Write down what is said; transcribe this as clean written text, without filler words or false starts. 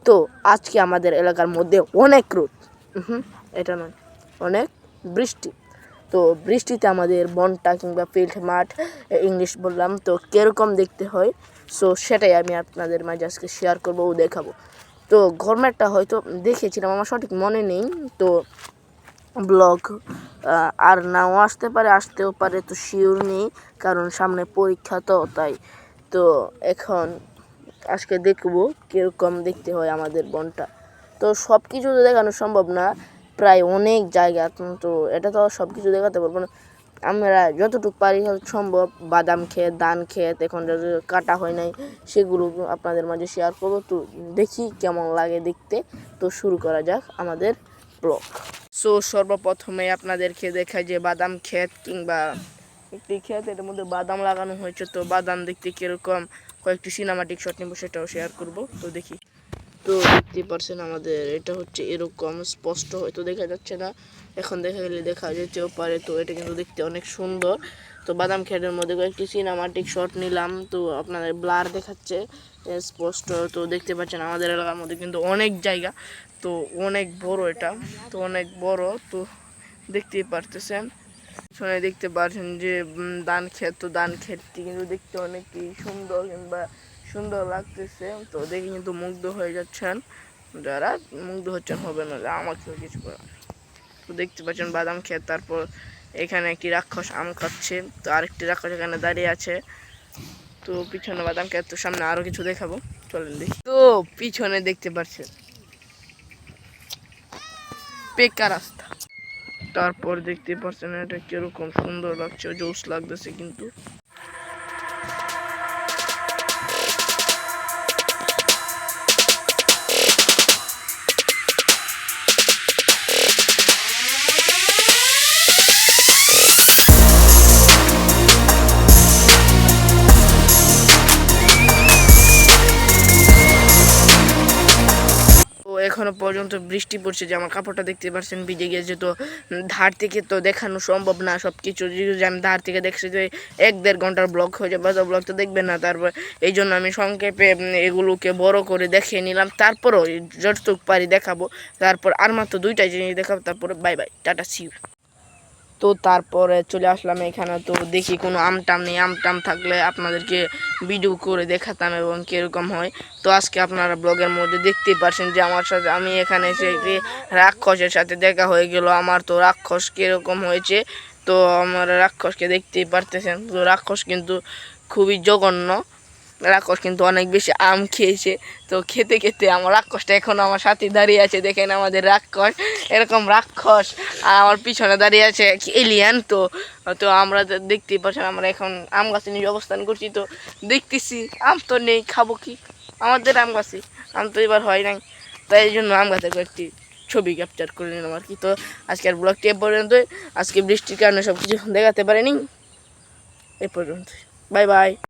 তো আজকে আমাদের এলাকার মধ্যে অনেক রোদ, এটা নয়, অনেক বৃষ্টি। তো বৃষ্টিতে আমাদের বনটা কিংবা ফিল্ড মাঠ, ইংলিশ বললাম, তো কীরকম দেখতে হয়, সো সেটাই আমি আপনাদের মাঝে আজকে শেয়ার করবো ও দেখাবো। তো গভর্নমেন্টটা হয়তো দেখেছিলাম, আমার সঠিক মনে নেই, তো ব্লগ আর নাও আসতে পারে, আসতেও পারে, তো শিওর নেই, কারণ সামনে পরীক্ষা, তো তাই। তো এখন আজকে দেখব কীরকম দেখতে হয় আমাদের বনটা। তো সব কিছু তো দেখানো সম্ভব না, প্রায় অনেক জায়গা, তো এটা তো সব কিছু দেখাতে পারবো না। আমরা যতটুকু পারি সম্ভব বাদাম ক্ষেত, ধান ক্ষেত এখন যদি কাটা হয় নাই, সেগুলো আপনাদের মাঝে শেয়ার করবো। তো দেখি কেমন লাগে দেখতে। তো শুরু করা যাক আমাদের ব্লগ। সো সর্বপ্রথমে আপনাদেরকে দেখায় যে বাদাম ক্ষেত কিংবা একটি ক্ষেত, এর মধ্যে বাদাম লাগানো হয়েছে। তো বাদাম দেখতে কীরকম কয়েকটি সিনেমাটিক শট নেব, সেটাও শেয়ার করব। তো দেখি। তো দেখতে পারছেন আমাদের এটা হচ্ছে এরকম, স্পষ্ট হয়তো দেখা যাচ্ছে না, এখন দেখা গেলে দেখা যেতেও পারে। তো এটা কিন্তু দেখতে অনেক সুন্দর। তো বাদাম ক্ষেতের মধ্যে কয়েকটি সিনেমাটিক শট নিলাম, তো আপনাদের ব্লার দেখাচ্ছে স্পষ্ট। তো দেখতে পাচ্ছেন আমাদের এলাকার মধ্যে কিন্তু অনেক জায়গা, তো অনেক বড় এটা, তো অনেক বড়। তো দেখতেই পারতেছেন, পিছনে দেখতে পাচ্ছেন যে ধান ক্ষেত। তো ধান ক্ষেতটি কিন্তু দেখতে অনেকই সুন্দর কিংবা সুন্দর লাগতেছে। তো দেখে কিন্তু মুগ্ধ হয়ে যাচ্ছেন, যারা মুগ্ধ হচ্ছেন হবে না, আমাকেও কিছু করার নেই। তো দেখতে পাচ্ছেন বাদাম ক্ষেত, তারপর এখানে একটি রাক্ষস আম খাচ্ছে, তো আরেকটি রাক্ষস এখানে দাঁড়িয়ে আছে। তো পিছনে বাদাম ক্ষেত, তো সামনে আরো কিছু দেখাবো, চলেন দেখি। তো পিছনে দেখতে পাচ্ছেন পেকা রাস্তা, তারপর দেখতে পাচ্ছেন এটা কিরকম সুন্দর লাগছে, জোস লাগতেছে কিন্তু। এখনো পর্যন্ত বৃষ্টি পড়ছে, যে আমার কাপড়টা দেখতে পাচ্ছেন ভিজে গিয়েছে। তো ধার থেকে তো দেখানো সম্ভব না সব কিছু, যদি আমি ধার থেকে দেখছি যে 1-1.5 ঘন্টার ব্লগ হয়ে যাবে, তো ব্লগ তো দেখবেন না। তারপর এই জন্য আমি সংক্ষেপে এগুলোকে বড় করে দেখিয়ে নিলাম, তারপরও যতটুকু পারি দেখাবো। তারপর আর মাত্র 2টা জিনিস দেখাবো, তারপরে বাই বাই, টাটা, সিউ। তো তারপরে চলে আসলাম এখানে। তো দেখি কোনো আমটাম নেই, আমটাম থাকলে আপনাদেরকে ভিডিও করে দেখাতাম এবং কীরকম হয়। তো আজকে আপনারা ব্লগের মধ্যে দেখতেই পারছেন যে আমার সাথে আমি এখানে এসে একটি রাক্ষসের সাথে দেখা হয়ে গেল। আমার তো রাক্ষস কীরকম হয়েছে, তো আমার রাক্ষসকে দেখতেই পারতেছেন। তো রাক্ষস কিন্তু খুবই জঘন্য, রাক্ষস কিন্তু অনেক বেশি আম খেয়েছে। তো খেতে খেতে আমার রাক্ষসটা এখন আমার সাথে দাঁড়িয়ে আছে, দেখেন আমাদের রাক্ষস, এরকম রাক্ষস আর আমার পিছনে দাঁড়িয়ে আছে এলিয়ান। তো তো আমরা দেখতেই পাচ্ছেন, আমরা এখন আম গাছে নিয়ে অবস্থান করছি। তো দেখতেছি আম তো নেই, খাবো কি, আমাদের আম গাছে আম তো এবার হয় নাই, তাই এই জন্য আম গাছে কয়েকটি ছবি ক্যাপচার করে নিলাম আর কি। তো আজকের ব্লগটি এ পর্যন্তই, আজকে বৃষ্টির কারণে সব কিছু দেখাতে পারিনি, এ পর্যন্ত, বাই বাই।